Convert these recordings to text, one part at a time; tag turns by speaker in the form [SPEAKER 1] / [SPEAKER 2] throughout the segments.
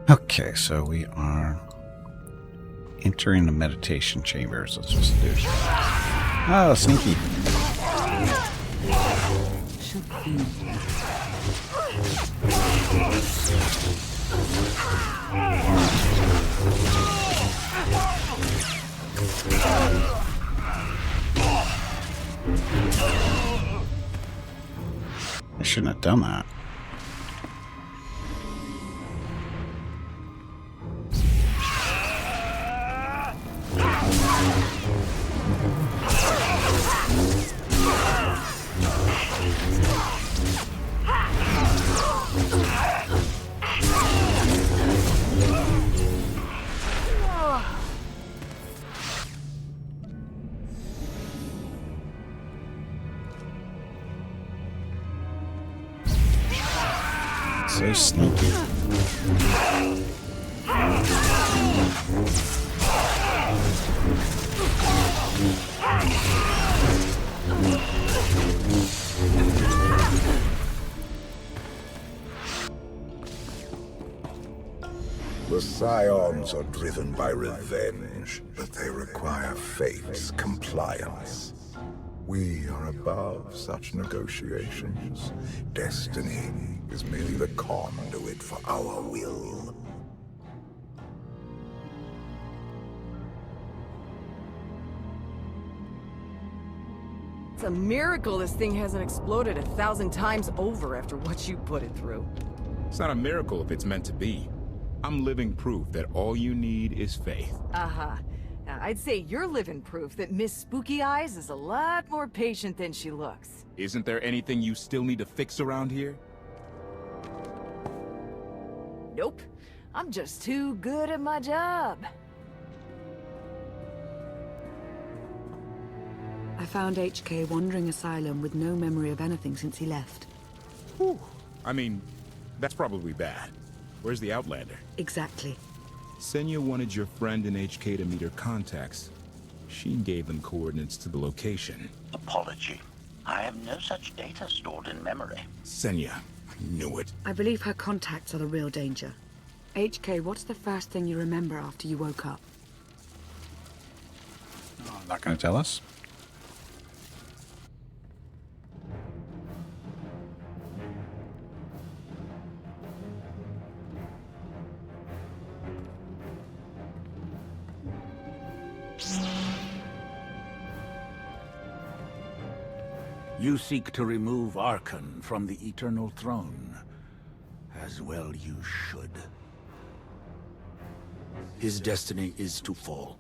[SPEAKER 1] Okay, so we are entering the meditation chambers. Let's just do. Oh, sneaky. I shouldn't have done that. So sneaky.
[SPEAKER 2] The Scions are driven by revenge, but they require fate's compliance. We are above such negotiations. Destiny is merely the conduit for our will.
[SPEAKER 3] It's a miracle this thing hasn't exploded 1,000 times over after what you put it through.
[SPEAKER 4] It's not a miracle if it's meant to be. I'm living proof that all you need is faith.
[SPEAKER 3] Uh-huh. I'd say you're living proof that Miss Spooky Eyes is a lot more patient than she looks.
[SPEAKER 4] Isn't there anything you still need to fix around here?
[SPEAKER 3] Nope. I'm just too good at my job.
[SPEAKER 5] I found HK wandering asylum with no memory of anything since he left.
[SPEAKER 4] Whew. I mean, that's probably bad. Where's the Outlander?
[SPEAKER 5] Exactly.
[SPEAKER 4] Senya wanted your friend in HK to meet her contacts. She gave them coordinates to the location.
[SPEAKER 6] Apology. I have no such data stored in memory.
[SPEAKER 4] Senya, I knew it.
[SPEAKER 5] I believe her contacts are the real danger. HK, what's the first thing you remember after you woke up?
[SPEAKER 1] Oh, not going to tell us.
[SPEAKER 6] You seek to remove Archon from the Eternal Throne. As well you should. His destiny is to fall.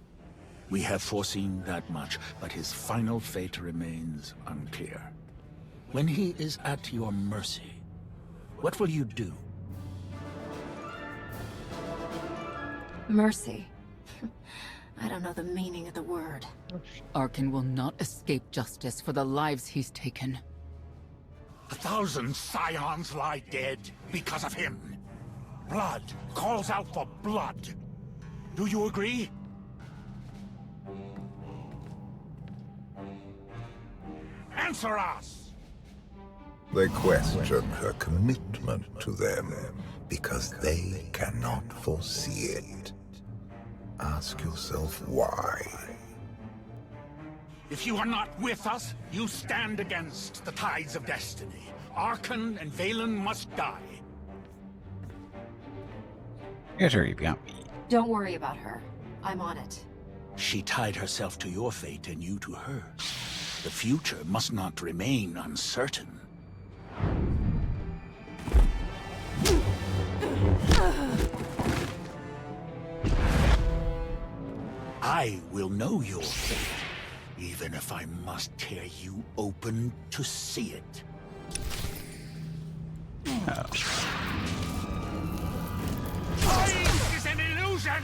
[SPEAKER 6] We have foreseen that much, but his final fate remains unclear. When he is at your mercy, what will you do?
[SPEAKER 7] Mercy. I don't know the meaning of the word.
[SPEAKER 8] Arkin will not escape justice for the lives he's taken.
[SPEAKER 6] 1,000 Scions lie dead because of him. Blood calls out for blood. Do you agree? Answer us!
[SPEAKER 2] They question her commitment to them because they cannot foresee it. Ask yourself why.
[SPEAKER 6] If you are not with us, you stand against the tides of destiny. Archon and Valen must die.
[SPEAKER 1] Get her, you got me.
[SPEAKER 7] Don't worry about her. I'm on it.
[SPEAKER 6] She tied herself to your fate and you to hers. The future must not remain uncertain. I will know your fate, even if I must tear you open to see it. Time is an illusion!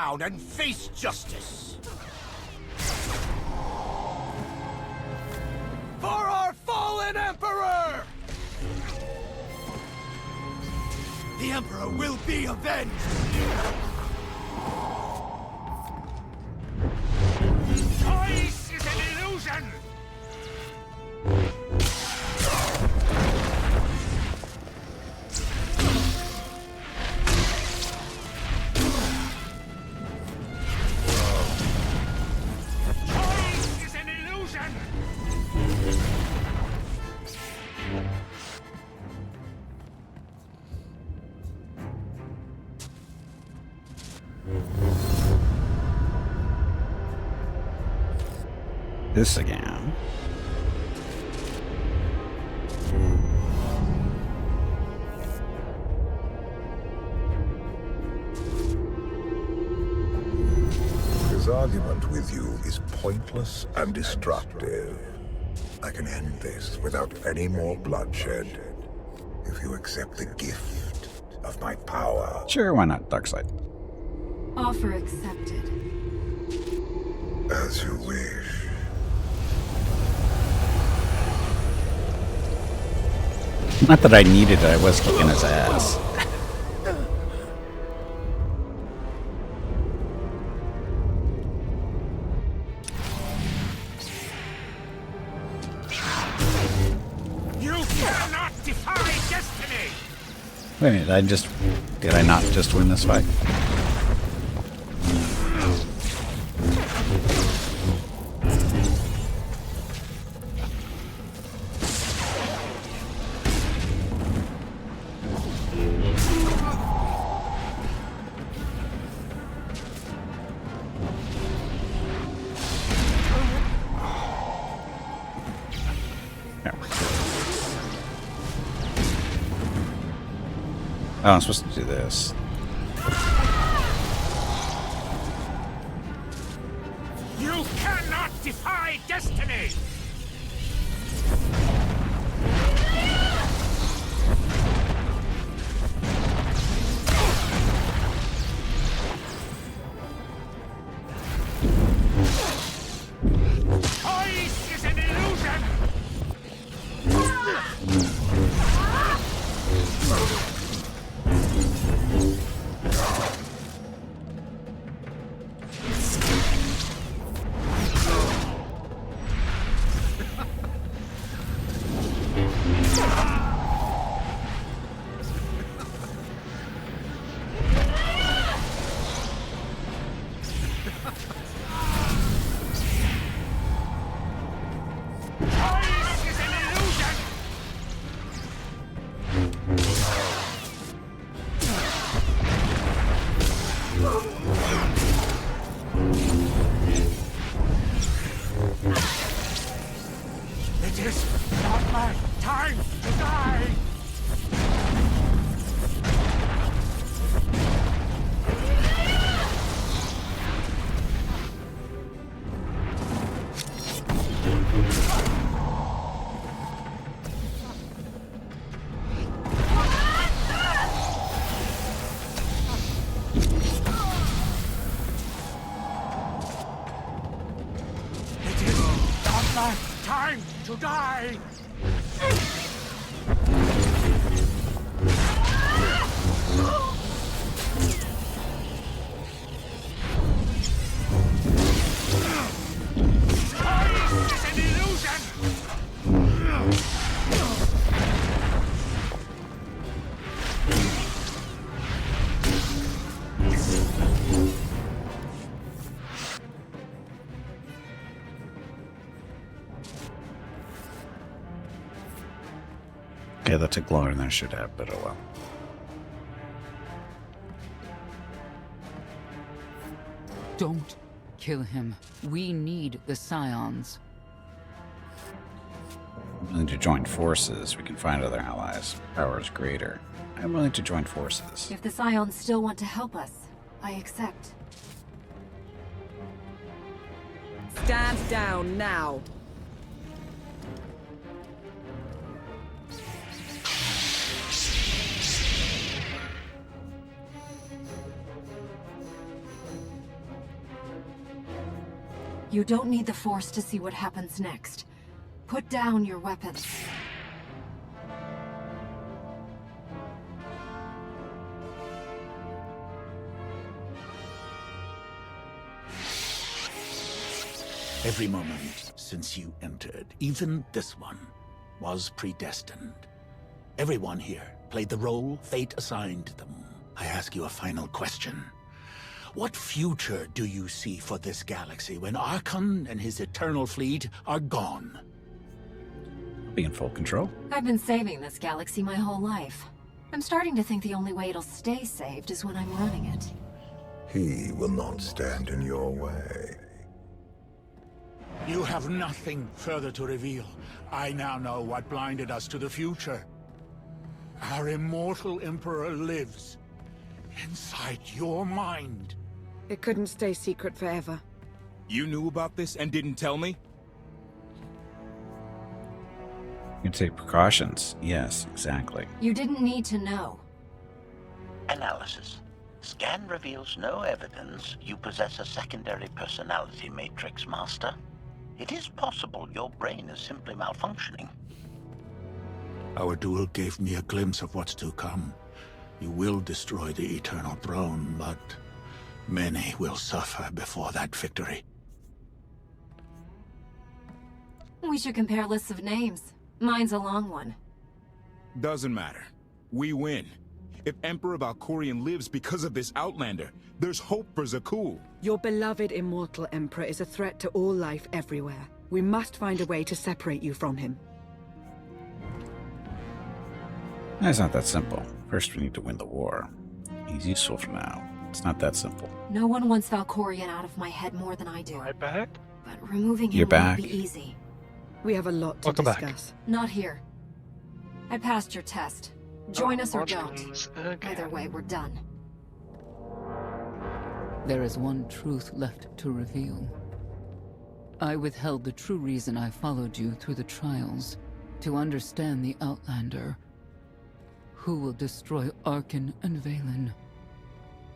[SPEAKER 9] down and face justice. For our fallen Emperor! The Emperor will be avenged! Choice is an illusion! Choice is an illusion!
[SPEAKER 1] This again.
[SPEAKER 2] His argument with you is pointless and destructive. I can end this without any more bloodshed if you accept the gift of my power.
[SPEAKER 1] Sure, why not? Dark side.
[SPEAKER 7] Offer accepted.
[SPEAKER 2] As you wish.
[SPEAKER 1] Not that I needed it, I was kicking his ass.
[SPEAKER 9] You cannot defy destiny!
[SPEAKER 1] Wait a minute, did I not just win this fight? Oh, I'm supposed to do this.
[SPEAKER 9] You cannot defy destiny! Choice is an illusion! Choice is an illusion! It is not my time to die! It is not my time to die! Choice is an illusion!
[SPEAKER 1] Okay, that took longer than I should have, but oh well.
[SPEAKER 8] Don't kill him. We need the Scions.
[SPEAKER 1] I'm willing to join forces. We can find other allies. Power is greater. I'm willing to join forces.
[SPEAKER 7] If the Scions still want to help us, I accept.
[SPEAKER 3] Stand down now.
[SPEAKER 7] You don't need the Force to see what happens next. Put down your weapons.
[SPEAKER 6] Every moment since you entered, even this one, was predestined. Everyone here played the role fate assigned them. I ask you a final question. What future do you see for this galaxy when Archon and his eternal fleet are gone?
[SPEAKER 1] Be in full control.
[SPEAKER 7] I've been saving this galaxy my whole life. I'm starting to think the only way it'll stay saved is when I'm running it.
[SPEAKER 2] He will not stand in your way.
[SPEAKER 6] You have nothing further to reveal. I now know what blinded us to the future. Our immortal Emperor lives inside your mind.
[SPEAKER 5] It couldn't stay secret forever.
[SPEAKER 4] You knew about this and didn't tell me?
[SPEAKER 1] You can take precautions. Yes, exactly.
[SPEAKER 7] You didn't need to know.
[SPEAKER 10] Analysis. Scan reveals no evidence you possess a secondary personality matrix, Master. It is possible your brain is simply malfunctioning.
[SPEAKER 6] Our duel gave me a glimpse of what's to come. You will destroy the Eternal Throne, but many will suffer before that victory.
[SPEAKER 7] We should compare lists of names. Mine's a long one.
[SPEAKER 4] Doesn't matter. We win. If Emperor Valkorion lives because of this Outlander, there's hope for Zakul.
[SPEAKER 5] Your beloved immortal Emperor is a threat to all life everywhere. We must find a way to separate you from him.
[SPEAKER 1] It's not that simple. First, we need to win the war. He's useful for now. It's not that simple.
[SPEAKER 7] No one wants Valkorion out of my head more than I do.
[SPEAKER 11] Right back?
[SPEAKER 7] But removing
[SPEAKER 1] You're
[SPEAKER 7] him
[SPEAKER 1] back.
[SPEAKER 7] won't be easy.
[SPEAKER 5] We have a lot to
[SPEAKER 11] Welcome back.
[SPEAKER 5] discuss.
[SPEAKER 7] Not here. I passed your test. Join us or don't.
[SPEAKER 11] Margins again.
[SPEAKER 7] Either way, we're done.
[SPEAKER 8] There is one truth left to reveal. I withheld the true reason I followed you through the trials, to understand the Outlander. Who will destroy Arkin and Valen?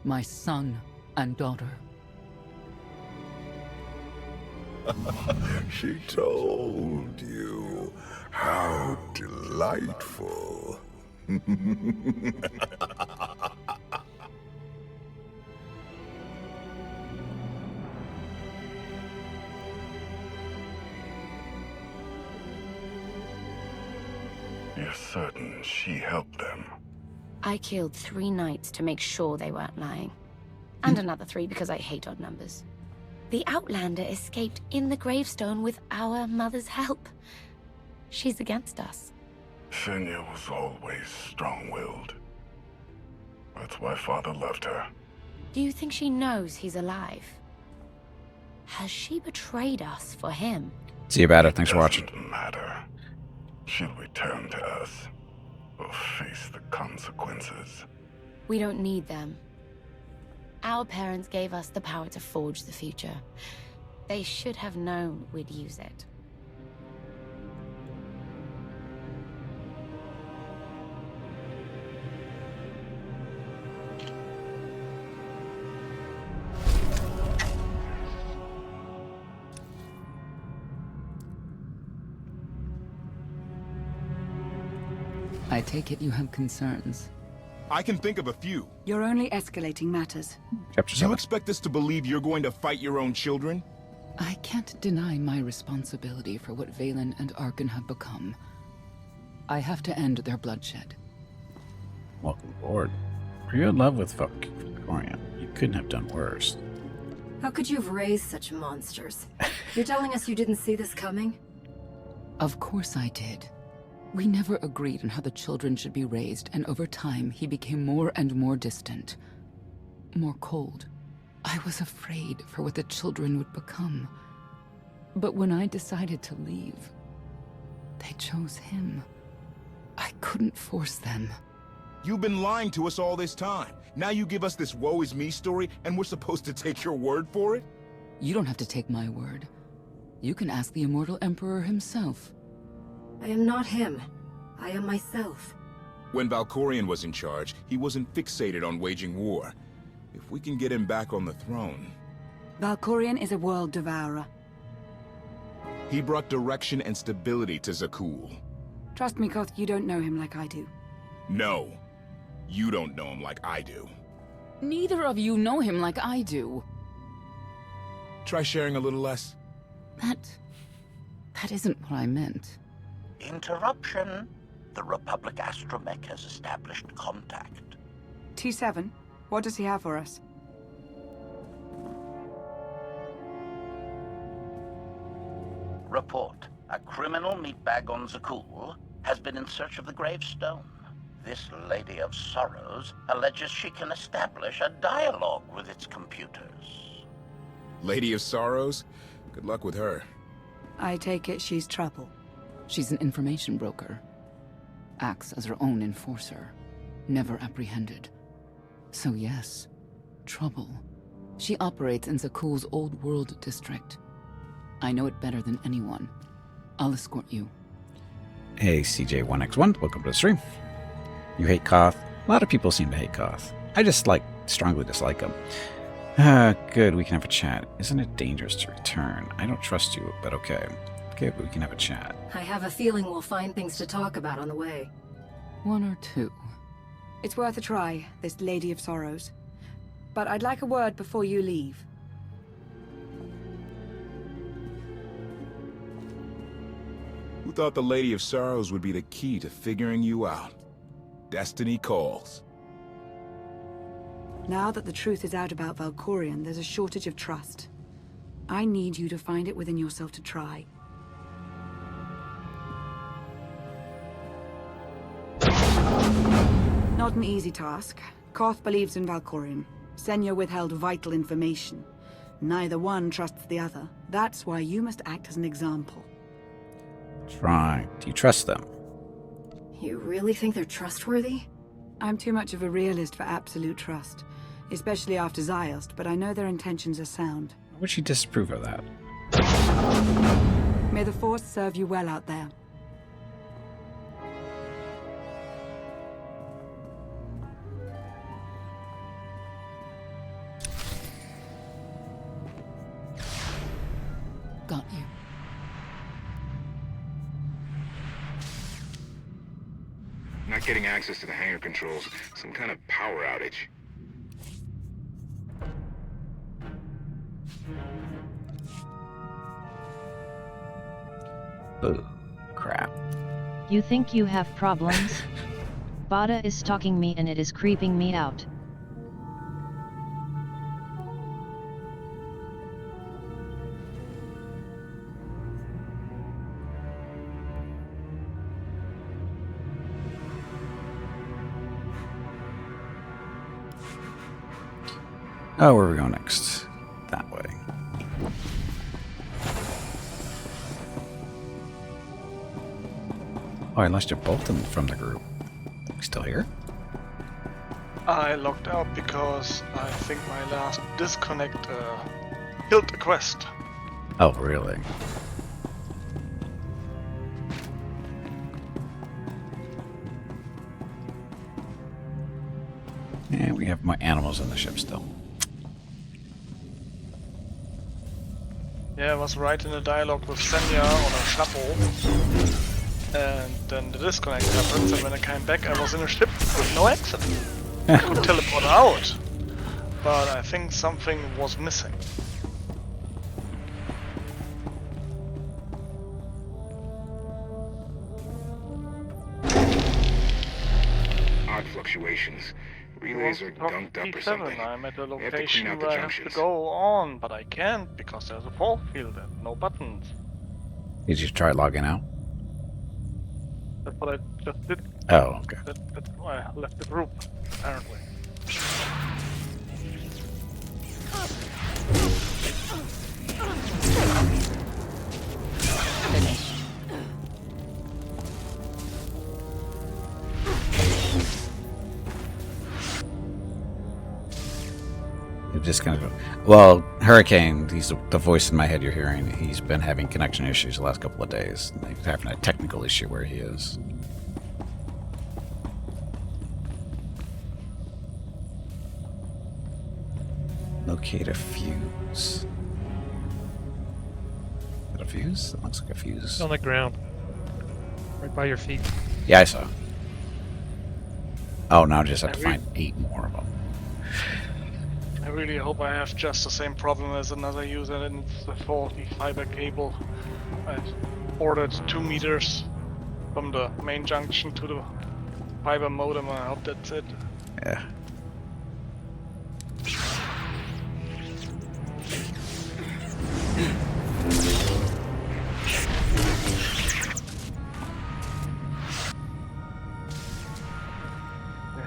[SPEAKER 8] My son and daughter.
[SPEAKER 2] She told you. How delightful.
[SPEAKER 12] You're certain she helped them?
[SPEAKER 13] I killed 3 knights to make sure they weren't lying. And another 3 because I hate odd numbers. The Outlander escaped in the gravestone with our mother's help. She's against us.
[SPEAKER 12] Senya was always strong-willed. That's why Father left her.
[SPEAKER 13] Do you think she knows he's alive? Has she betrayed us for him?
[SPEAKER 1] See you about it. Thanks for watching.
[SPEAKER 12] Doesn't matter. She'll return to us. Or face the consequences.
[SPEAKER 13] We don't need them. Our parents gave us the power to forge the future. They should have known we'd use it.
[SPEAKER 8] I take it you have concerns.
[SPEAKER 4] I can think of a few.
[SPEAKER 5] You're only escalating matters.
[SPEAKER 1] Chapter
[SPEAKER 4] You
[SPEAKER 1] 7.
[SPEAKER 4] expect us to believe you're going to fight your own children?
[SPEAKER 8] I can't deny my responsibility for what Valen and Arkin have become. I have to end their bloodshed.
[SPEAKER 1] Welcome aboard. Are you in love with Valkorion? You couldn't have done worse.
[SPEAKER 7] How could you have raised such monsters? You're telling us you didn't see this coming?
[SPEAKER 8] Of course I did. We never agreed on how the children should be raised, and over time he became more and more distant. More cold. I was afraid for what the children would become. But when I decided to leave, they chose him. I couldn't force them.
[SPEAKER 4] You've been lying to us all this time. Now you give us this woe is me story, and we're supposed to take your word for it?
[SPEAKER 8] You don't have to take my word. You can ask the Immortal Emperor himself.
[SPEAKER 7] I am not him. I am myself.
[SPEAKER 4] When Valkorion was in charge, he wasn't fixated on waging war. If we can get him back on the throne...
[SPEAKER 5] Valkorion is a world devourer.
[SPEAKER 4] He brought direction and stability to Zakul.
[SPEAKER 5] Trust me, Koth, you don't know him like I do.
[SPEAKER 4] No, you don't know him like I do.
[SPEAKER 8] Neither of you know him like I do.
[SPEAKER 4] Try sharing a little less.
[SPEAKER 8] That isn't what I meant.
[SPEAKER 10] Interruption. The Republic astromech has established contact.
[SPEAKER 5] T7, what does he have for us?
[SPEAKER 10] Report. A criminal meatbag on Zakul has been in search of the gravestone. This Lady of Sorrows alleges she can establish a dialogue with its computers.
[SPEAKER 4] Lady of Sorrows? Good luck with her.
[SPEAKER 5] I take it she's trouble.
[SPEAKER 8] She's an information broker. Acts as her own enforcer. Never apprehended. So yes, trouble. She operates in Zakul's Old World district. I know it better than anyone. I'll escort you.
[SPEAKER 1] Hey, CJ1X1, welcome to the stream. You hate Koth? A lot of people seem to hate Koth. I just strongly dislike him. Good, we can have a chat. Isn't it dangerous to return? I don't trust you, but okay. Okay, but we can have a chat.
[SPEAKER 11] I have a feeling we'll find things to talk about on the way.
[SPEAKER 8] One or two.
[SPEAKER 5] It's worth a try, this Lady of Sorrows. But I'd like a word before you leave.
[SPEAKER 4] Who thought the Lady of Sorrows would be the key to figuring you out? Destiny calls.
[SPEAKER 5] Now that the truth is out about Valkorion, there's a shortage of trust. I need you to find it within yourself to try. Not an easy task. Koth believes in Valkorion. Senya withheld vital information. Neither one trusts the other. That's why you must act as an example.
[SPEAKER 1] Try. Do you trust them?
[SPEAKER 11] You really think they're trustworthy?
[SPEAKER 5] I'm too much of a realist for absolute trust. Especially after Ziost, but I know their intentions are sound.
[SPEAKER 1] Why would she disapprove of that?
[SPEAKER 5] May the Force serve you well out there.
[SPEAKER 8] Got you.
[SPEAKER 12] Not getting access to the hangar controls. Some kind of power outage.
[SPEAKER 1] Oh, crap.
[SPEAKER 14] You think you have problems? Bada is stalking me and it is creeping me out.
[SPEAKER 1] Oh, where are we going next? That way. Oh, I lost you both from the group. You still here?
[SPEAKER 15] I logged out because I think my last disconnect killed the quest.
[SPEAKER 1] Oh, really? And we have my animals in the ship still.
[SPEAKER 15] Yeah, I was right in a dialogue with Senya on a shuttle. And then the disconnect happens, and when I came back I was in a ship with no accident. I could teleport out, but I think something was missing.
[SPEAKER 12] Odd fluctuations. Relays are gunked up or something.
[SPEAKER 15] I'm at a
[SPEAKER 12] We have to clean
[SPEAKER 15] location
[SPEAKER 12] out the
[SPEAKER 15] where I have to
[SPEAKER 12] junctions.
[SPEAKER 15] go on, but I can't because there's a force field and no buttons.
[SPEAKER 1] Did you try logging out?
[SPEAKER 15] That's what I just did.
[SPEAKER 1] Oh, okay.
[SPEAKER 15] That's why I left the group, apparently.
[SPEAKER 8] Finished.
[SPEAKER 1] You're just kind of... Well, Hurricane, he's the voice in my head you're hearing. He's been having connection issues the last couple of days. He's having a technical issue where he is. Locate a fuse. Is that a fuse? That looks like a fuse.
[SPEAKER 16] It's on the ground. Right by your feet.
[SPEAKER 1] Yeah, I saw. Oh, now I just have to find 8 more of them.
[SPEAKER 15] I really hope I have just the same problem as another user and it's the faulty fiber cable. I ordered 2 meters from the main junction to the fiber modem, and I hope that's it.
[SPEAKER 1] Yeah.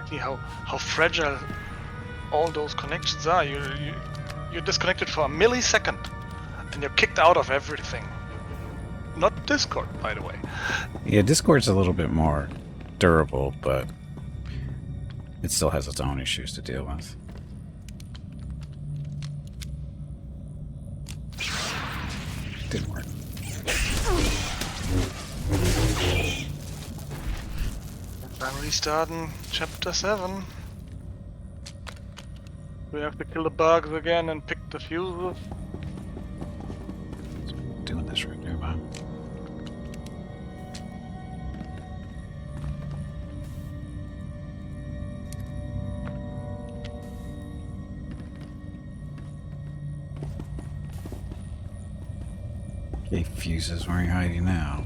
[SPEAKER 15] See how fragile all those connections are. You're disconnected for a millisecond and you're kicked out of everything. Not Discord, by the way.
[SPEAKER 1] Yeah, Discord's a little bit more durable, but it still has its own issues to deal with. Didn't work.
[SPEAKER 15] I'm restarting chapter 7. We have to kill the bugs again and pick the fuses.
[SPEAKER 1] Doing this right there, man. Okay, fuses, where are you hiding now?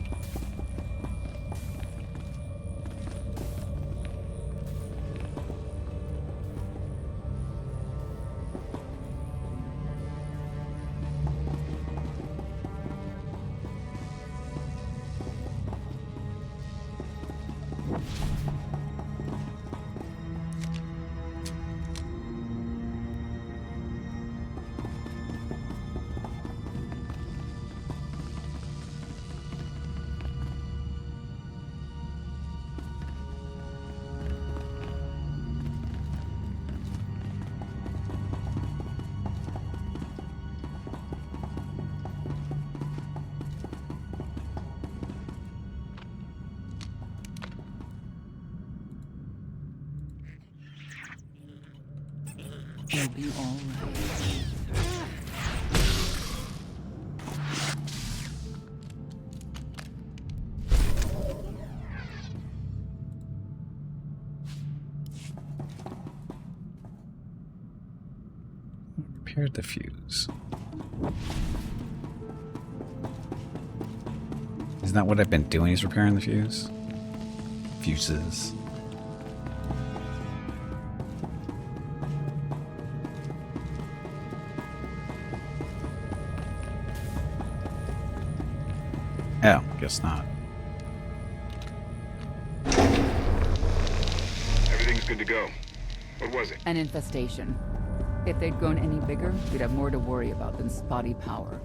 [SPEAKER 8] You'll be all right.
[SPEAKER 1] Repaired the fuse. Isn't that what I've been doing, is repairing the fuse? Fuses. Oh, guess not.
[SPEAKER 17] Everything's good to go. What was it?
[SPEAKER 8] An infestation. If they'd grown any bigger, we'd have more to worry about than spotty power.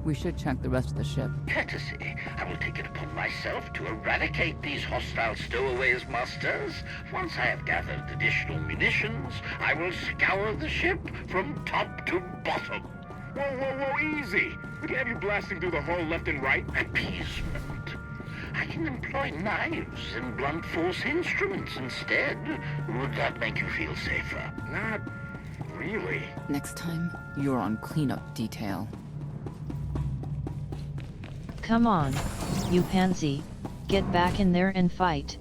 [SPEAKER 8] We should check the rest of the ship.
[SPEAKER 10] Courtesy, I will take it upon myself to eradicate these hostile stowaways, masters. Once I have gathered additional munitions, I will scour the ship from top to bottom.
[SPEAKER 17] Whoa, whoa, whoa, easy! We can have you blasting through the hull left and right.
[SPEAKER 10] Appeasement. I can employ knives and blunt force instruments instead. Would that make you feel safer?
[SPEAKER 17] Not really.
[SPEAKER 8] Next time, you're on cleanup detail.
[SPEAKER 14] Come on, you pansy. Get back in there and fight.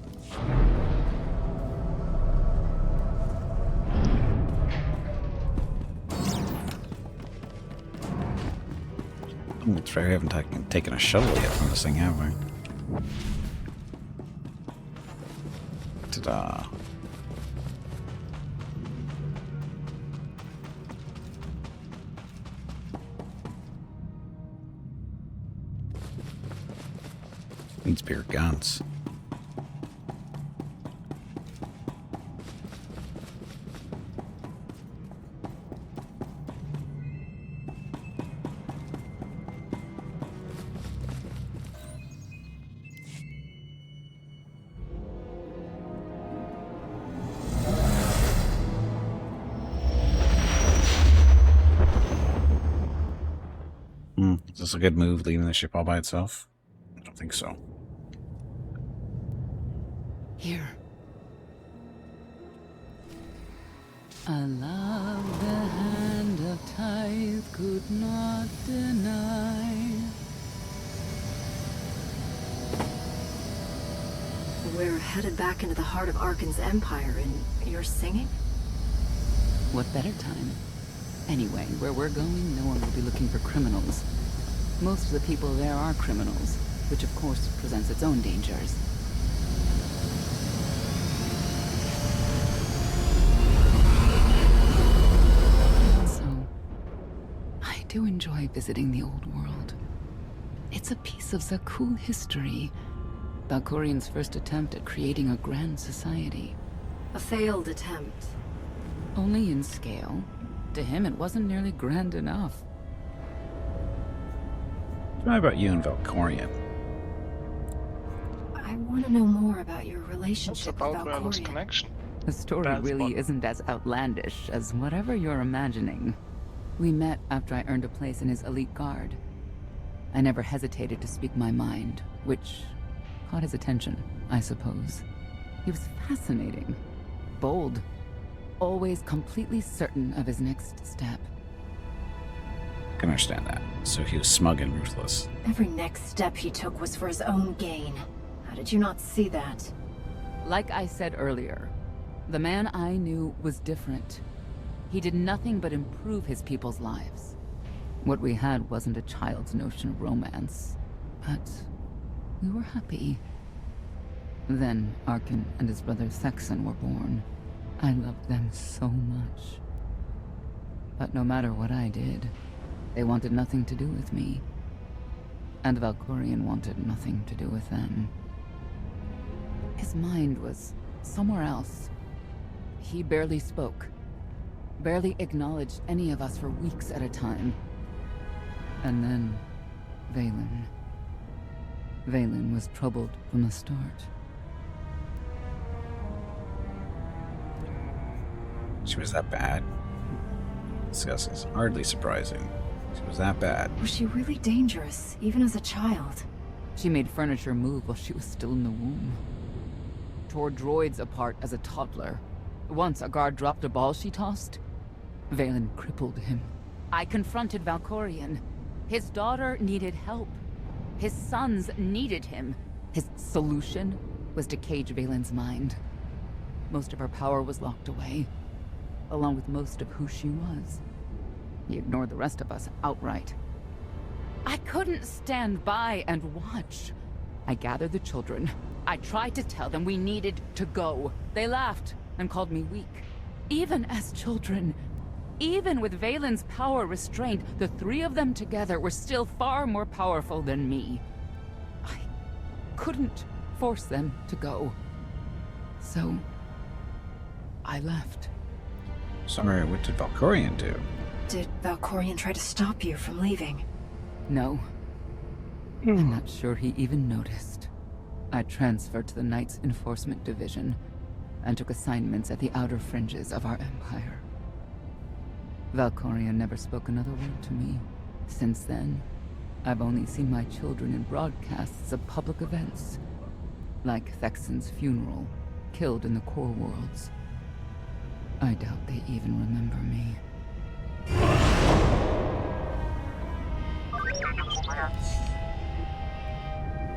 [SPEAKER 1] That's right, we haven't taken a shuttle yet from this thing, have we? Ta-da. Needs bigger guns. Is this a good move, leaving the ship all by itself? I don't think so.
[SPEAKER 8] Here. I love the hand of tithe could not deny.
[SPEAKER 11] We're headed back into the heart of Arkan's empire, and you're singing?
[SPEAKER 8] What better time? Anyway, where we're going, no one will be looking for criminals. Most of the people there are criminals, which of course presents its own dangers. So, I do enjoy visiting the old world. It's a piece of Zakul history. Valkorian's first attempt at creating a grand society.
[SPEAKER 11] A failed attempt.
[SPEAKER 8] Only in scale. To him, it wasn't nearly grand enough.
[SPEAKER 1] Tell me about you and Valkorian.
[SPEAKER 11] I want to know more about your relationship with Valkorian.
[SPEAKER 15] Connection.
[SPEAKER 8] The story really isn't as outlandish as whatever you're imagining. We met after I earned a place in his elite guard. I never hesitated to speak my mind, which caught his attention, I suppose. He was fascinating, bold, always completely certain of his next step.
[SPEAKER 1] I can understand that. So he was smug and ruthless.
[SPEAKER 11] Every next step he took was for his own gain. How did you not see that?
[SPEAKER 8] Like I said earlier, the man I knew was different. He did nothing but improve his people's lives. What we had wasn't a child's notion of romance, but we were happy. Then Arkan and his brother Thexan were born. I loved them so much. But no matter what I did, they wanted nothing to do with me. And Valkorian wanted nothing to do with them. His mind was somewhere else. He barely spoke, barely acknowledged any of us for weeks at a time. And then, Vaylin. Vaylin was troubled from the start.
[SPEAKER 1] She was that bad? This is hardly surprising. She was that bad.
[SPEAKER 11] Was she really dangerous, even as a child?
[SPEAKER 8] She made furniture move while she was still in the womb. Tore droids apart as a toddler. Once a guard dropped a ball she tossed. Vaylin crippled him. I confronted Valkorian. His daughter needed help. His sons needed him. His solution was to cage Vaylin's mind. Most of her power was locked away, along with most of who she was. He ignored the rest of us outright. I couldn't stand by and watch. I gathered the children. I tried to tell them we needed to go. They laughed and called me weak. Even as children, even with Vaylin's power restrained, the three of them together were still far more powerful than me. I couldn't force them to go. So, I left.
[SPEAKER 1] Sorry, what did Valkorian do?
[SPEAKER 11] Did Valkorian try to stop you from leaving?
[SPEAKER 8] No. I'm not sure he even noticed. I transferred to the Knights Enforcement Division and took assignments at the outer fringes of our empire. Valkorian never spoke another word to me. Since then, I've only seen my children in broadcasts of public events, like Thexan's funeral, killed in the core worlds. I doubt they even remember me.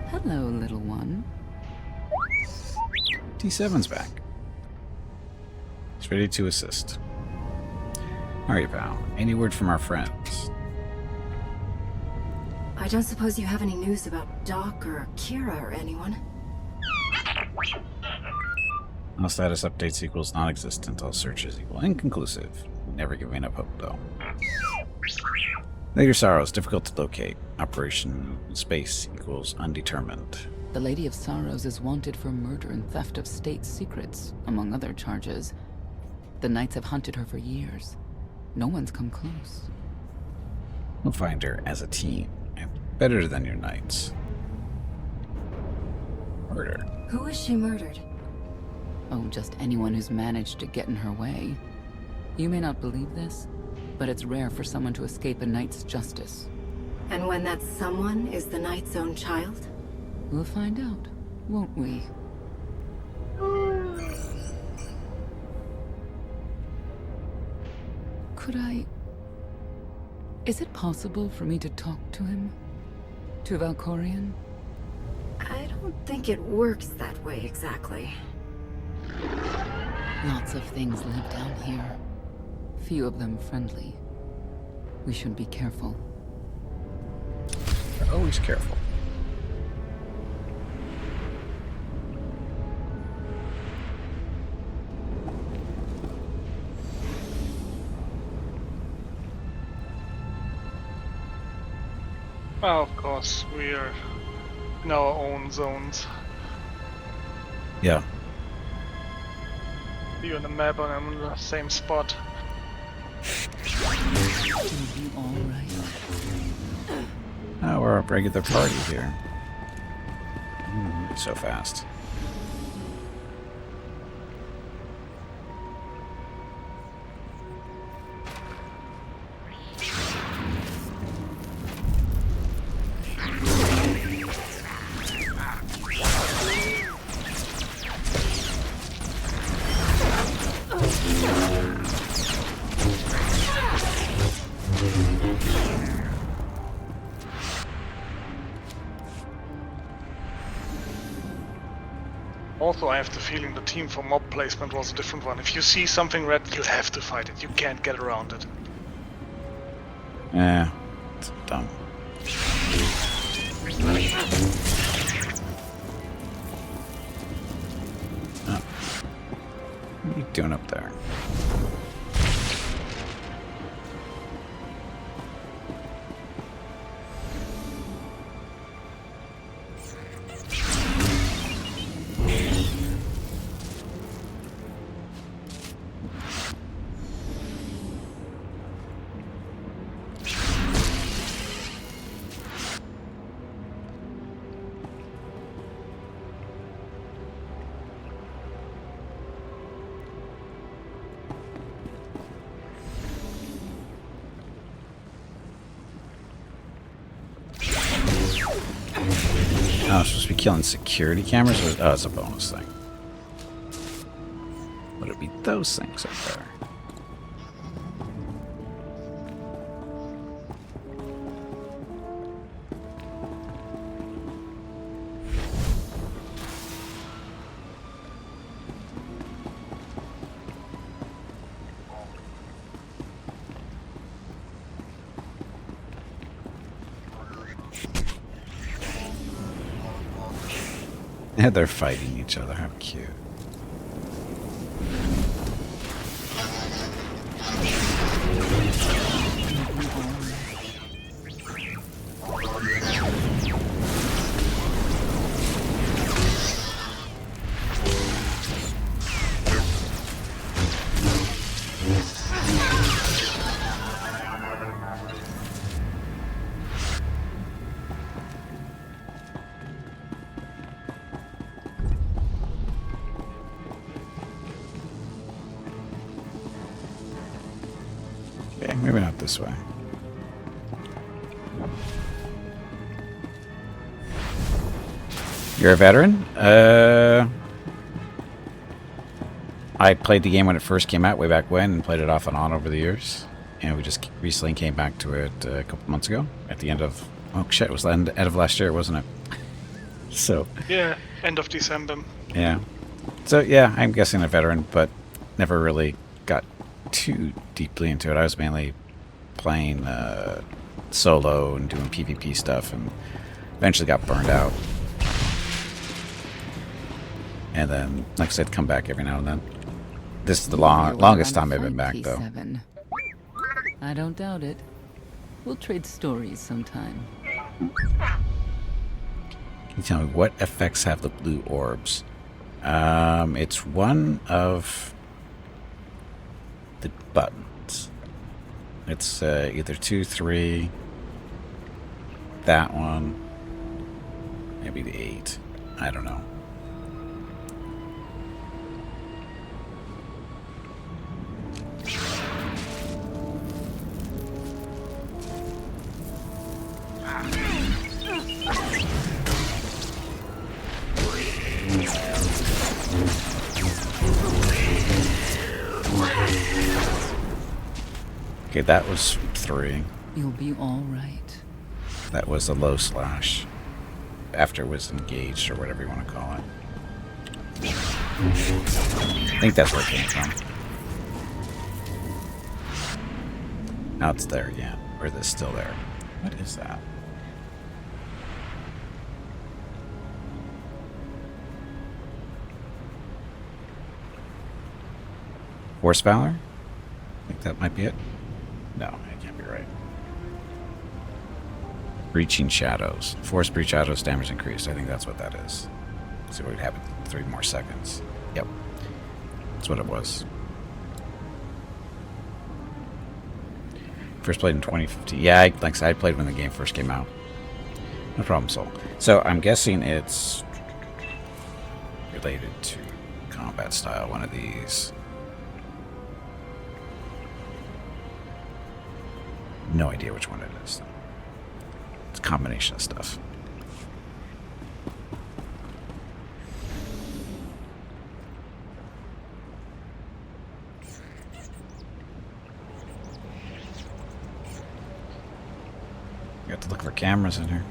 [SPEAKER 8] Hello, little one.
[SPEAKER 1] T7's back. He's ready to assist. Alright, pal. Any word from our friends?
[SPEAKER 11] I don't suppose you have any news about Doc or Kira or anyone?
[SPEAKER 1] All status updates equals non-existent. All searches equal inconclusive. Never giving up hope, though. Lady of Sorrows, difficult to locate. Operation Space equals undetermined.
[SPEAKER 8] The Lady of Sorrows is wanted for murder and theft of state secrets, among other charges. The Knights have hunted her for years. No one's come close.
[SPEAKER 1] We'll find her as a team. And better than your Knights. Murder.
[SPEAKER 11] Who is she murdered?
[SPEAKER 8] Oh, just anyone who's managed to get in her way. You may not believe this, but it's rare for someone to escape a Knight's justice.
[SPEAKER 11] And when that someone is the Knight's own child?
[SPEAKER 8] We'll find out, won't we? Could I... Is it possible for me to talk to him? To Valkorian?
[SPEAKER 11] I don't think it works that way exactly.
[SPEAKER 8] Lots of things live down here. Few of them friendly. We should be careful.
[SPEAKER 1] We're always careful.
[SPEAKER 15] Oh, of course, we are in our own zones.
[SPEAKER 1] Yeah.
[SPEAKER 15] You on the map and I'm in the same spot.
[SPEAKER 8] You'll be all right.
[SPEAKER 1] Oh, we're a regular party here. So fast.
[SPEAKER 15] Also, I have the feeling the team for mob placement was a different one. If you see something red, you have to fight it. You can't get around it.
[SPEAKER 1] Yeah, it's dumb. Oh. What are you doing up there? Oh, it's supposed to be killing security cameras? Or, oh, it's a bonus thing. Would it be those things up there? Yeah, they're fighting each other. How cute. Okay, maybe not this way. You're a veteran? I played the game when it first came out way back when and played it off and on over the years. And we just recently came back to it a couple months ago at the end of... Oh shit, it was the end of last year, wasn't it? So...
[SPEAKER 15] Yeah, end of December.
[SPEAKER 1] Yeah. So yeah, I'm guessing a veteran, but never really got too deeply into it. I was mainly playing solo and doing PvP stuff and eventually got burned out. And then, like I said, come back every now and then. This is the longest time I've been back, though.
[SPEAKER 8] I don't doubt it. We'll trade stories sometime.
[SPEAKER 1] Can you tell me what effects have the blue orbs? It's one of the buttons. It's either 2, 3, that one, maybe the 8. I don't know. Okay, that was 3.
[SPEAKER 8] You'll be all right.
[SPEAKER 1] That was a low slash. after it was engaged, or whatever you want to call it. I think that's where it came from. Now it's there again. Or it's still there. What is that? Force Valor? I think that might be it. No, it can't be right. Breaching Shadows. Force Breach Shadows damage increased. I think that's what that is. See what would happen in 3 more seconds. Yep. That's what it was. First played in 2015. Yeah, like I said, I played when the game first came out. No problem, Soul. So I'm guessing it's related to combat style, one of these. No idea which one it is. It's a combination of stuff. You have to look for cameras in here.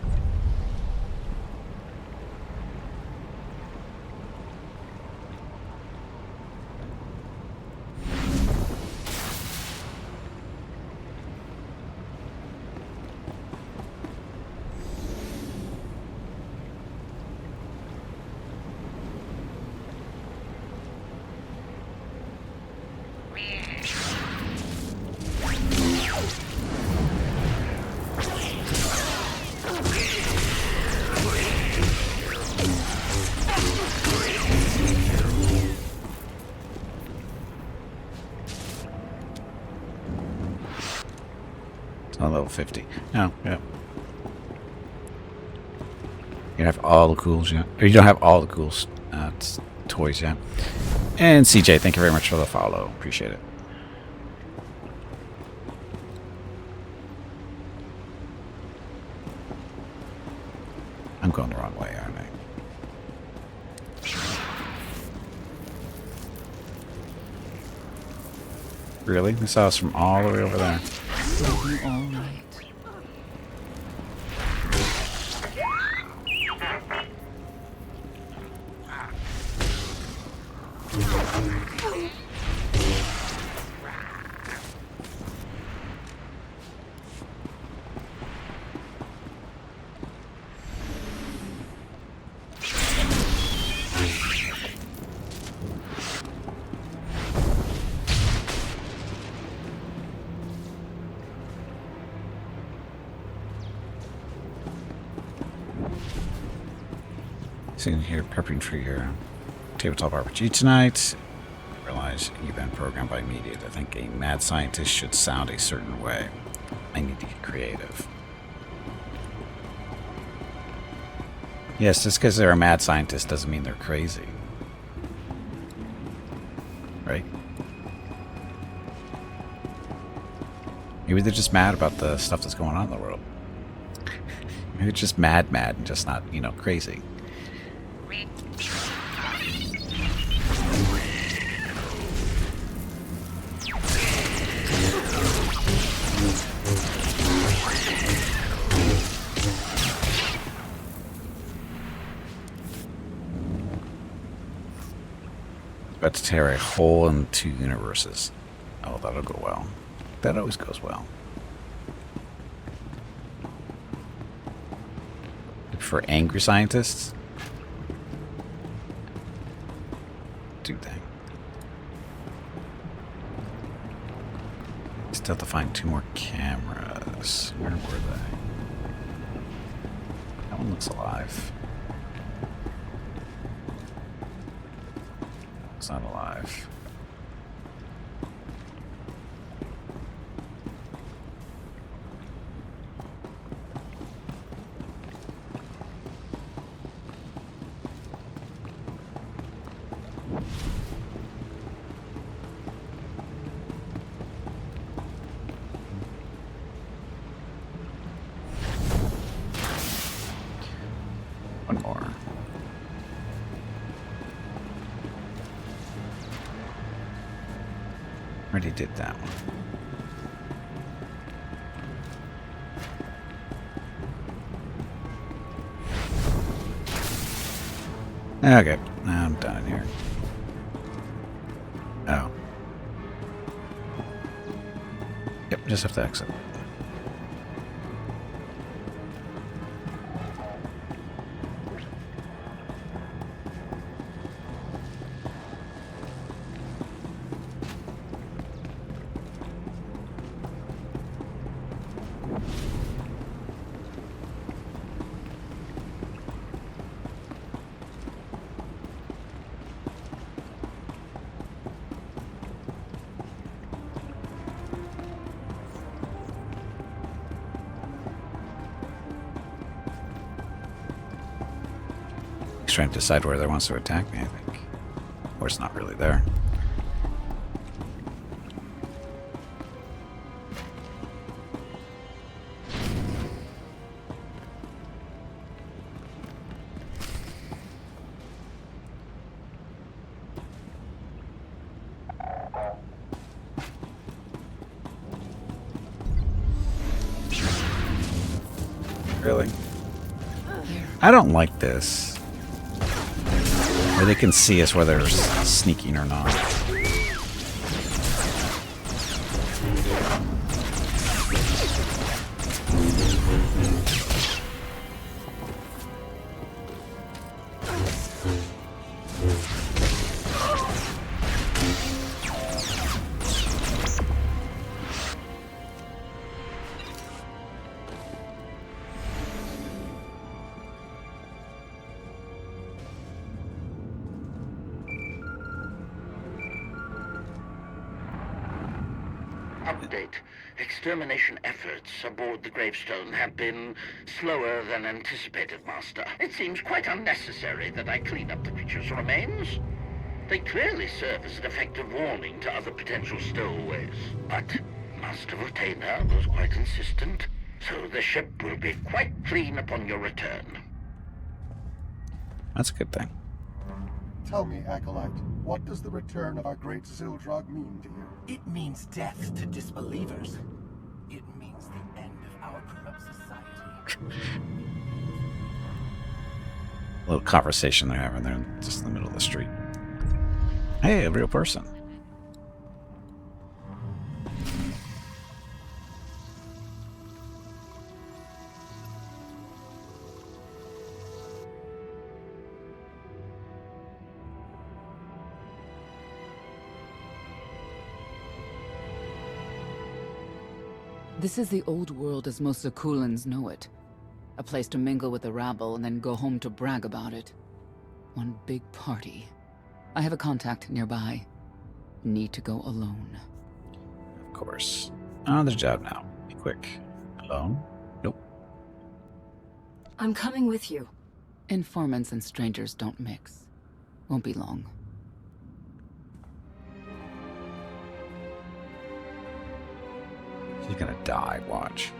[SPEAKER 1] On level 50. No, yeah. You have all the cools yet? Or you don't have all the cool toys yet? And CJ, thank you very much for the follow. Appreciate it. I'm going the wrong way, aren't I? Really? This house from all the way over there.
[SPEAKER 8] It'll be all right.
[SPEAKER 1] Sitting here prepping for your tabletop RPG tonight. Realize you've been programmed by media to think a mad scientist should sound a certain way. I need to get creative. Yes, just because they're a mad scientist doesn't mean they're crazy. Right? Maybe they're just mad about the stuff that's going on in the world. Maybe they're just mad and just not, you know, crazy. About to tear a hole in 2 universes. Oh, that'll go well. That always goes well. For angry scientists? Do they? Still have to find 2 more cameras. Where were they? That one looks alive. It's not alive. One more. Already did that one. Okay, now I'm done in here. Oh. Yep, just have to exit. Trying to decide whether it wants to attack me, I think. Or it's not really there. Really? I don't like this. Where they can see us whether they're sneaking or not.
[SPEAKER 10] Update. Extermination efforts aboard the gravestone have been slower than anticipated, Master. It seems quite unnecessary that I clean up the creature's remains. They clearly serve as an effective warning to other potential stowaways. But Master Retainer was quite insistent, so the ship will be quite clean upon your return.
[SPEAKER 1] That's a good thing.
[SPEAKER 18] Tell me, Acolyte, what does the return of our great Zildrog mean to you?
[SPEAKER 9] It means death to disbelievers. It means the end of our corrupt society.
[SPEAKER 1] Little conversation they're having there, just in the middle of the street. Hey, a real person.
[SPEAKER 8] This is the old world as most Zakulans know it. A place to mingle with the rabble and then go home to brag about it. One big party. I have a contact nearby. Need to go alone.
[SPEAKER 1] Of course. On the job now. Be quick. Alone? Nope.
[SPEAKER 11] I'm coming with you.
[SPEAKER 8] Informants and strangers don't mix. Won't be long.
[SPEAKER 1] She's gonna die, watch.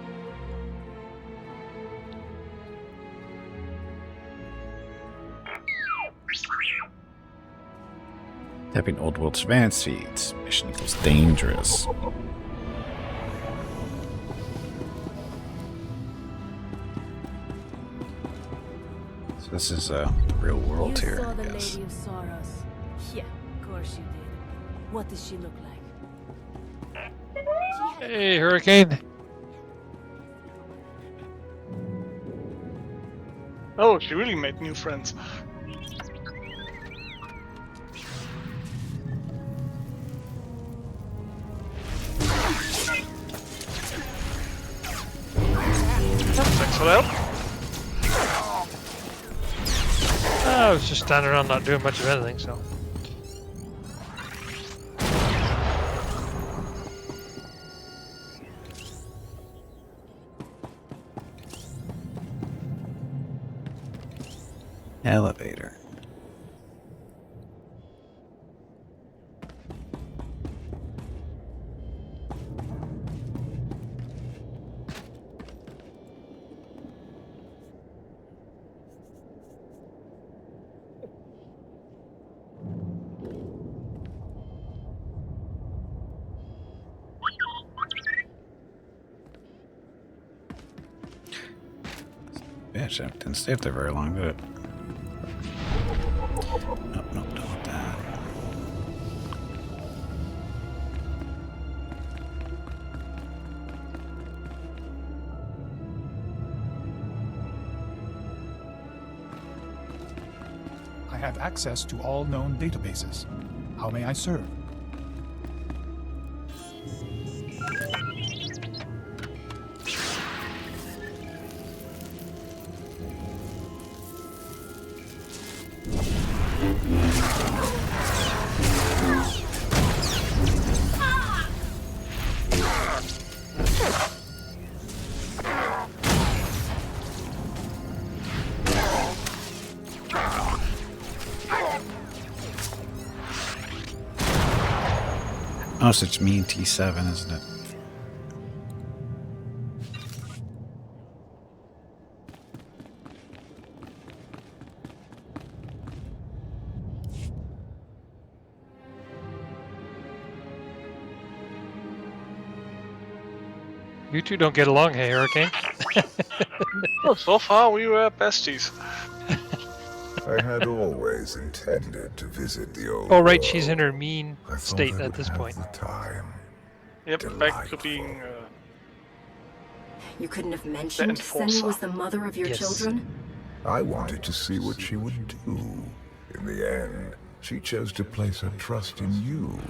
[SPEAKER 1] Tapping old world surveillance feeds. Mission equals dangerous. So this is the real world here,
[SPEAKER 19] saw
[SPEAKER 1] I
[SPEAKER 19] the
[SPEAKER 1] guess.
[SPEAKER 19] Lady of Sorrows. Yeah, of course you did. What does she look like?
[SPEAKER 16] Hey, Hurricane.
[SPEAKER 15] Oh, she really made new friends. Thanks for that.
[SPEAKER 16] I was just standing around not doing much of anything, so.
[SPEAKER 1] Elevator. Bitch, that didn't stay up there very long, did it? No, don't want that.
[SPEAKER 20] I have access to all known databases. How may I serve?
[SPEAKER 1] Oh, so it's me and T7, isn't it?
[SPEAKER 16] You two don't get along, hey, Hurricane?
[SPEAKER 15] Well, so far we were besties.
[SPEAKER 2] I had always intended to visit the old
[SPEAKER 16] Oh, right,
[SPEAKER 2] world.
[SPEAKER 16] she's in her mean
[SPEAKER 2] I thought
[SPEAKER 16] state
[SPEAKER 2] I
[SPEAKER 16] at
[SPEAKER 2] would
[SPEAKER 16] this
[SPEAKER 2] have
[SPEAKER 16] point.
[SPEAKER 2] the time.
[SPEAKER 15] Yep, back to being
[SPEAKER 11] You couldn't have mentioned Senua was the mother of your children?
[SPEAKER 2] I wanted to see what she would do. In the end, she chose to place her trust in you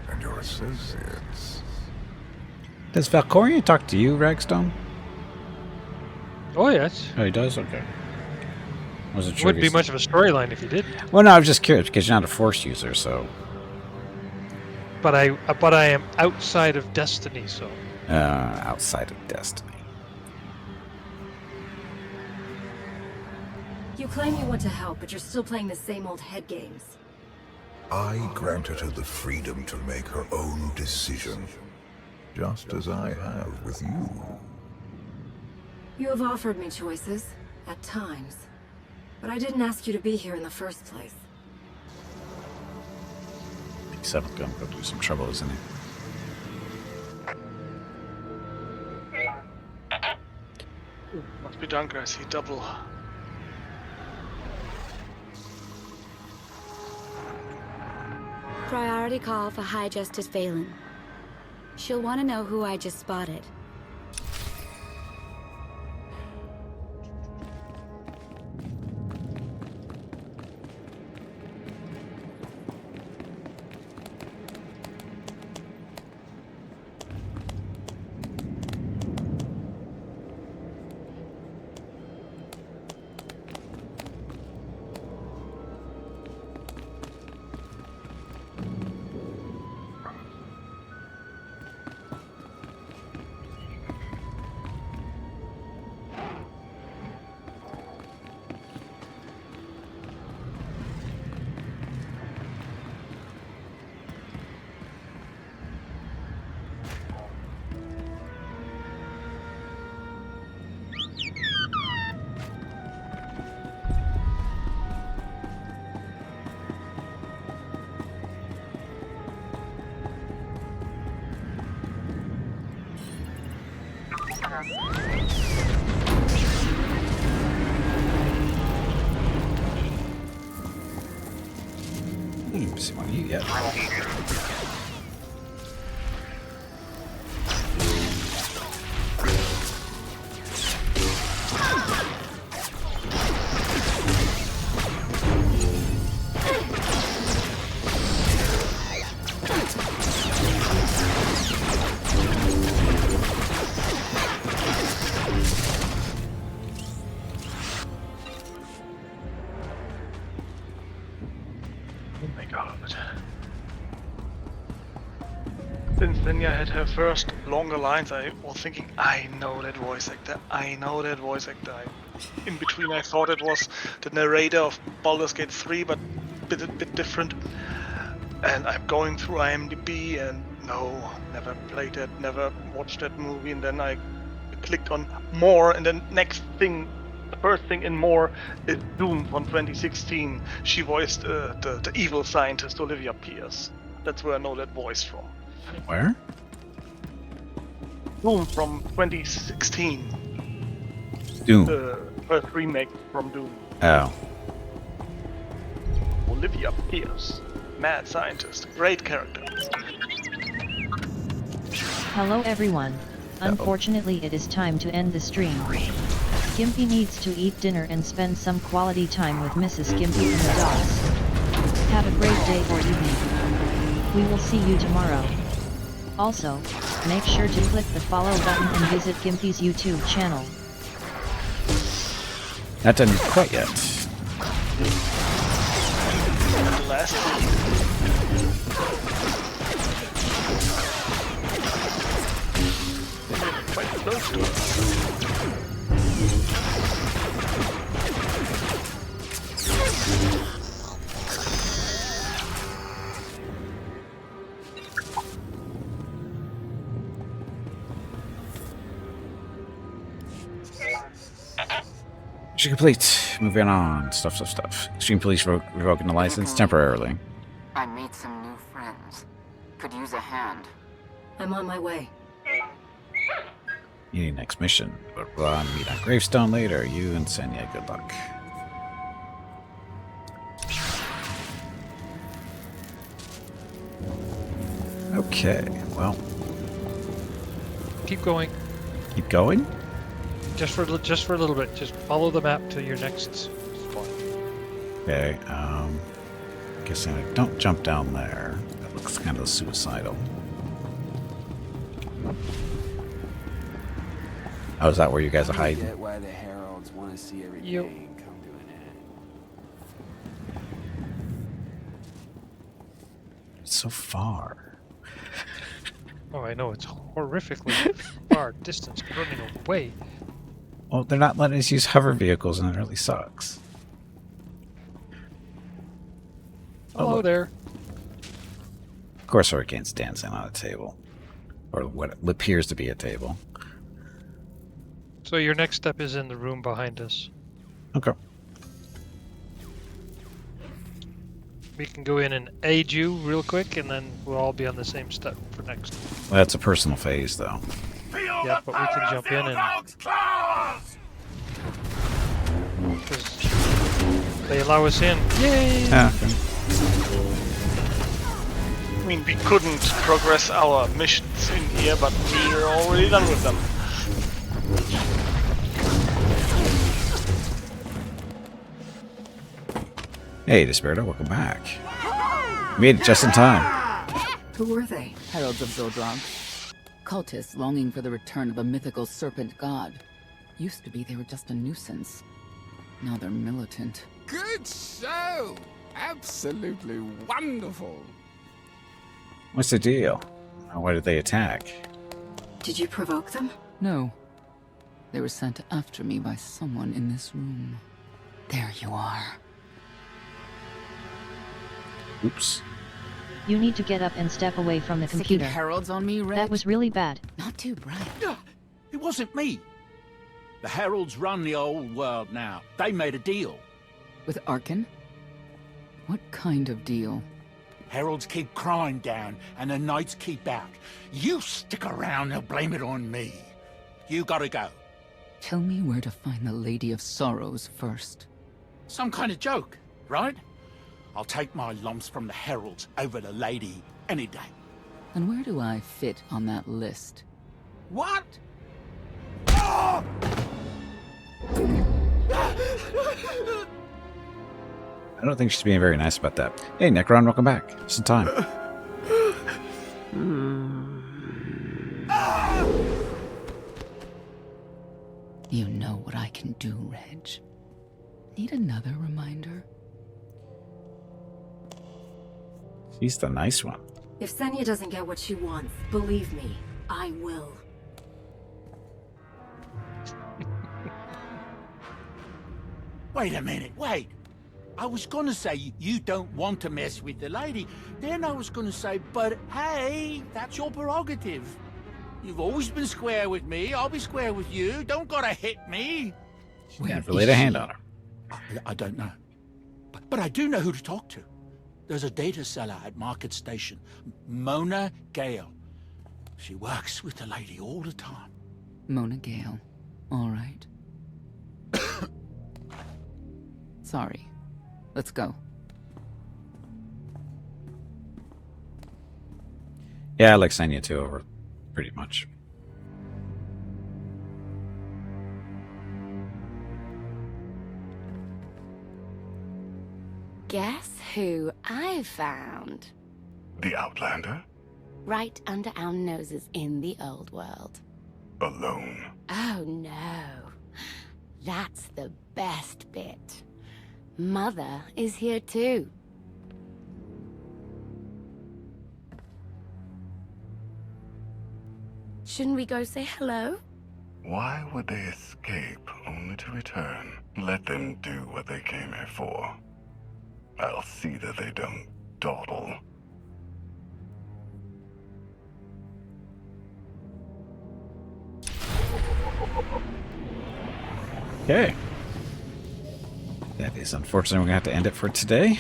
[SPEAKER 2] and your associates.
[SPEAKER 1] Does Valkorion talk to you, Ragstone?
[SPEAKER 16] Oh, yes.
[SPEAKER 1] Oh, he does? Okay. Wasn't sure.
[SPEAKER 16] Wouldn't be much of a storyline if you did.
[SPEAKER 1] Well, no, I was just curious because you're not a Force user, so.
[SPEAKER 16] But I am outside of Destiny, so.
[SPEAKER 1] Outside of Destiny.
[SPEAKER 11] You claim you want to help, but you're still playing the same old head games.
[SPEAKER 2] I granted her the freedom to make her own decision, just as I have with you.
[SPEAKER 11] You have offered me choices, at times. But I didn't ask you to be here in the first place.
[SPEAKER 1] T7's gonna go do some trouble, isn't he?
[SPEAKER 15] must be done, guys. He double.
[SPEAKER 13] Priority call for High Justice Phelan. She'll want to know who I just spotted.
[SPEAKER 1] See what you get.
[SPEAKER 15] Since Senya had her first longer lines, I was thinking, I know that voice actor, I know that voice actor. In between I thought it was the narrator of Baldur's Gate 3, but a bit different. And I'm going through IMDb and no, never played it, never watched that movie, and then I clicked on more, and then next thing, the first thing in more is Doom from 2016. She voiced the evil scientist Olivia Pierce. That's where I know that voice from.
[SPEAKER 1] Where?
[SPEAKER 15] Doom from 2016.
[SPEAKER 1] Doom.
[SPEAKER 15] The first remake from Doom.
[SPEAKER 1] Oh.
[SPEAKER 15] Olivia Pierce. Mad scientist. Great character.
[SPEAKER 14] Hello everyone. Unfortunately it is time to end the stream. Skimpy needs to eat dinner and spend some quality time with Mrs. Skimpy and the dogs. Have a great day or evening. We will see you tomorrow. Also, make sure to click the follow button and visit Gimpy's YouTube channel.
[SPEAKER 1] That didn't quite yet.
[SPEAKER 15] Last quite close to us.
[SPEAKER 1] Mission complete. Moving on. Stuff. Extreme Police revoking the license temporarily.
[SPEAKER 21] I made some new friends. Could use a hand.
[SPEAKER 11] I'm on my way.
[SPEAKER 1] You need next mission. But we'll meet on Gravestone later. You and Senya, good luck. Okay, well.
[SPEAKER 16] Keep going.
[SPEAKER 1] Keep going?
[SPEAKER 16] Just for a little bit. Just follow the map to your next spot.
[SPEAKER 1] Okay, guessing I don't jump down there. That looks kind of suicidal. Oh, is that where you guys are hiding?
[SPEAKER 9] Get why the heralds want to see everything come to an end.
[SPEAKER 1] It's so far.
[SPEAKER 16] Oh, I know, it's horrifically far distance running away.
[SPEAKER 1] Well, they're not letting us use hover vehicles, and it really sucks.
[SPEAKER 16] Hello there.
[SPEAKER 1] Of course, Hurricane's dancing on a table. Or what appears to be a table.
[SPEAKER 16] So your next step is in the room behind us.
[SPEAKER 1] Okay.
[SPEAKER 16] We can go in and aid you real quick, and then we'll all be on the same step for next.
[SPEAKER 1] Well, that's a personal phase, though.
[SPEAKER 16] Yeah, but we can jump in and... They allow us in. Yay!
[SPEAKER 1] Yeah, okay.
[SPEAKER 15] I mean, we couldn't progress our missions in here, but we're already done with them.
[SPEAKER 1] Hey, Desperado, welcome back. Made it just in time.
[SPEAKER 11] Who were they?
[SPEAKER 8] Heralds of Zildrog. Cultists longing for the return of a mythical serpent god. Used to be they were just a nuisance. Now they're militant.
[SPEAKER 22] Good show! Absolutely wonderful!
[SPEAKER 1] What's the deal? Why did they attack?
[SPEAKER 11] Did you provoke them?
[SPEAKER 8] No. They were sent after me by someone in this room. There you are.
[SPEAKER 1] Oops.
[SPEAKER 14] You need to get up and step away from the computer.
[SPEAKER 8] Heralds on me, Red?
[SPEAKER 14] That was really bad.
[SPEAKER 8] Not too bright.
[SPEAKER 6] It wasn't me. The heralds run the old world now. They made a deal.
[SPEAKER 8] With Arkan? What kind of deal?
[SPEAKER 6] Heralds keep crime down, and the knights keep out. You stick around, they'll blame it on me. You gotta go.
[SPEAKER 8] Tell me where to find the Lady of Sorrows first.
[SPEAKER 6] Some kind of joke, right? I'll take my lumps from the heralds over the lady any day.
[SPEAKER 8] And where do I fit on that list?
[SPEAKER 6] What?
[SPEAKER 1] I don't think she's being very nice about that. Hey, Necron, welcome back. Just in time.
[SPEAKER 8] You know what I can do, Reg. Need another reminder?
[SPEAKER 1] She's the nice one.
[SPEAKER 11] If Senya doesn't get what she wants, believe me, I will.
[SPEAKER 6] Wait a minute, wait. I was gonna say you don't want to mess with the lady. Then I was gonna say, but hey, that's your prerogative. You've always been square with me, I'll be square with you. Don't gotta hit me.
[SPEAKER 1] Never laid a hand on her.
[SPEAKER 6] I don't know. But I do know who to talk to. There's a data seller at Market Station, Mona Gale. She works with the lady all the time.
[SPEAKER 8] Mona Gale. All right. Sorry. Let's go.
[SPEAKER 1] Yeah, I like Senya too, over pretty much.
[SPEAKER 13] Guess who I found?
[SPEAKER 12] The Outlander?
[SPEAKER 13] Right under our noses in the old world.
[SPEAKER 12] Alone.
[SPEAKER 13] Oh no. That's the best bit. Mother is here too. Shouldn't we go say hello?
[SPEAKER 12] Why would they escape only to return? Let them do what they came here for. I'll see that they don't dawdle.
[SPEAKER 1] Okay. That is unfortunate. We're going to have to end it for today.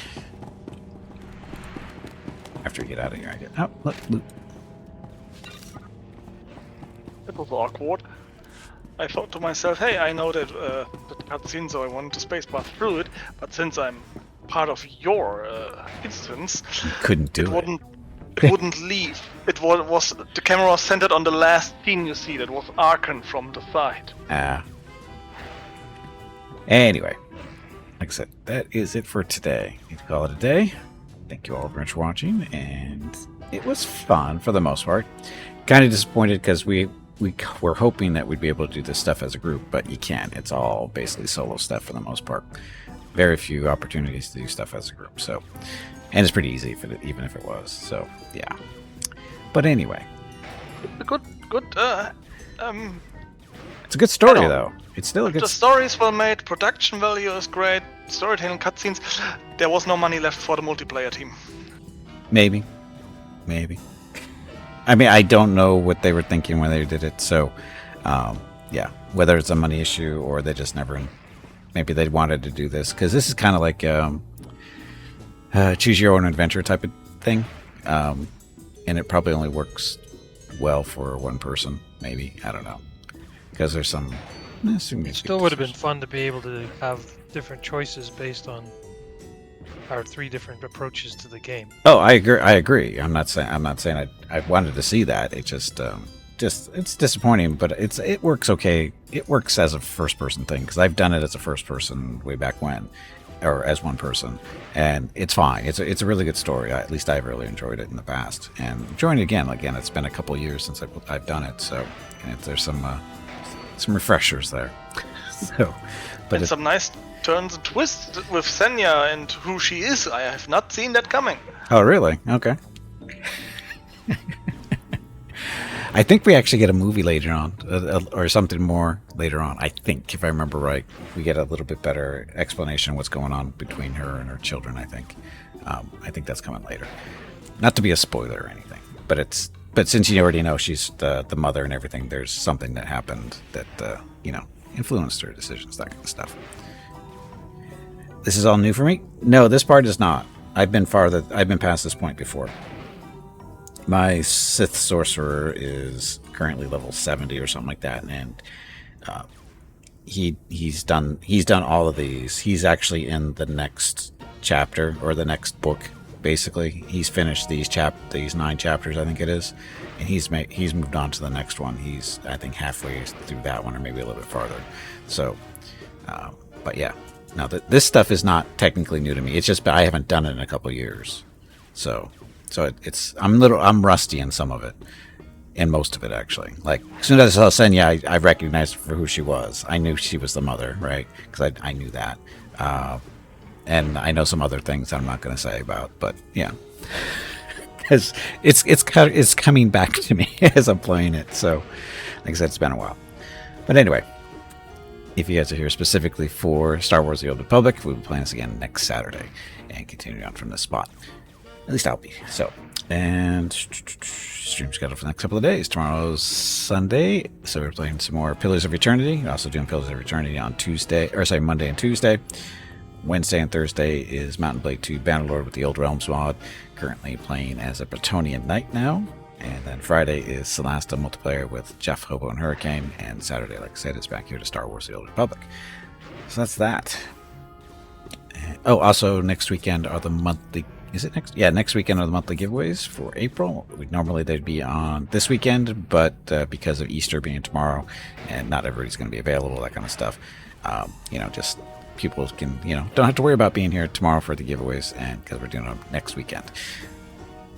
[SPEAKER 1] After we get out of here, I get... Oh, look, loot.
[SPEAKER 15] It was awkward. I thought to myself, hey, I know that the cutscene, so I wanted to spacebar through it, but since I'm part of your instance,
[SPEAKER 1] couldn't do it.
[SPEAKER 15] It wouldn't leave. It was the camera was centered on the last scene you see. That was Arkan from the side.
[SPEAKER 1] Anyway, like I said, that is it for today. Need to call it a day. Thank you all very much for watching, and it was fun for the most part. Kind of disappointed because we were hoping that we'd be able to do this stuff as a group, but you can't. It's all basically solo stuff for the most part. Very few opportunities to do stuff as a group. So, and it's pretty easy even if it was. So yeah. But anyway,
[SPEAKER 15] Good.
[SPEAKER 1] it's a good story though. It's still a good.
[SPEAKER 15] The stories well made. Production value is great. Storytelling, cutscenes. There was no money left for the multiplayer team.
[SPEAKER 1] Maybe. I mean, I don't know what they were thinking when they did it. So, yeah, whether it's a money issue or they just never. Maybe they wanted to do this because this is kind of like choose your own adventure type of thing, and it probably only works well for one person. Maybe, I don't know, because there's some.
[SPEAKER 16] It still would have been fun to be able to have different choices based on our 3 different approaches to the game.
[SPEAKER 1] Oh, I agree. I'm not saying I wanted to see that. It just it's disappointing, but it works okay. It works as a first person thing because I've done it as a first person way back when, or as one person, and it's fine. It's a really good story. At least I've really enjoyed it in the past, and enjoying it again. It's been a couple of years since I've done it, so and there's some refreshers there. So, but
[SPEAKER 15] and some nice turns and twists with Senya and who she is. I have not seen that coming.
[SPEAKER 1] Oh, really? Okay. I think we actually get a movie later on, or something more later on. I think, if I remember right, we get a little bit better explanation of what's going on between her and her children. I think that's coming later. Not to be a spoiler or anything, but since you already know she's the mother and everything, there's something that happened that influenced her decisions, that kind of stuff. This is all new for me? No, this part is not. I've been past this point before. My Sith sorcerer is currently level 70 or something like that, and he's done all of these. He's actually in the next chapter or the next book. Basically, he's finished these 9 chapters, I think it is, and he's moved on to the next one. He's, I think, halfway through that one, or maybe a little bit farther. So, but yeah. Now, this stuff is not technically new to me. It's just I haven't done it in a couple of years, so I'm rusty in some of it, in most of it actually. Like as soon as I saw Senya, I recognized her for who she was. I knew she was the mother, right? Because I knew that, and I know some other things that I'm not going to say about, but yeah, because it's coming back to me as I'm playing it. So, like I said, it's been a while, but anyway. If you guys are here specifically for Star Wars The Old Republic, we'll be playing this again next Saturday and continuing on from this spot. At least I'll be. So, and stream scheduled for the next couple of days. Tomorrow's Sunday, so we're playing some more Pillars of Eternity. We're also doing Pillars of Eternity on Monday and Tuesday. Wednesday and Thursday is Mountain Blade 2 Bannerlord with the Old Realms mod. Currently playing as a Bretonnian Knight now. And then Friday is Celasta multiplayer with Jeff, Hobo, and Hurricane. And Saturday, like I said, is back here to Star Wars The Old Republic. So that's that. And, also next weekend are the monthly is it next? Yeah, next weekend are the monthly giveaways for April. Normally they'd be on this weekend, but because of Easter being tomorrow and not everybody's going to be available, that kind of stuff, just people can, don't have to worry about being here tomorrow for the giveaways, and because we're doing them next weekend.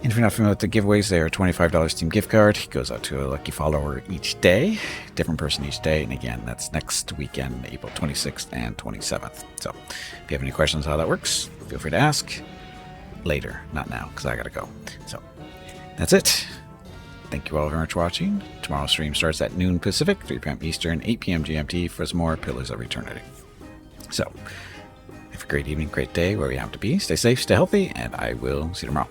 [SPEAKER 1] And if you're not familiar with the giveaways, they are a $25 Steam gift card. It goes out to a lucky follower each day, different person each day. And again, that's next weekend, April 26th and 27th. So if you have any questions how that works, feel free to ask later, not now, because I got to go. So that's it. Thank you all very much for watching. Tomorrow's stream starts at noon Pacific, 3 p.m. Eastern, 8 p.m. GMT for some more Pillars of Eternity. So have a great evening, great day, wherever you have to be. Stay safe, stay healthy, and I will see you tomorrow.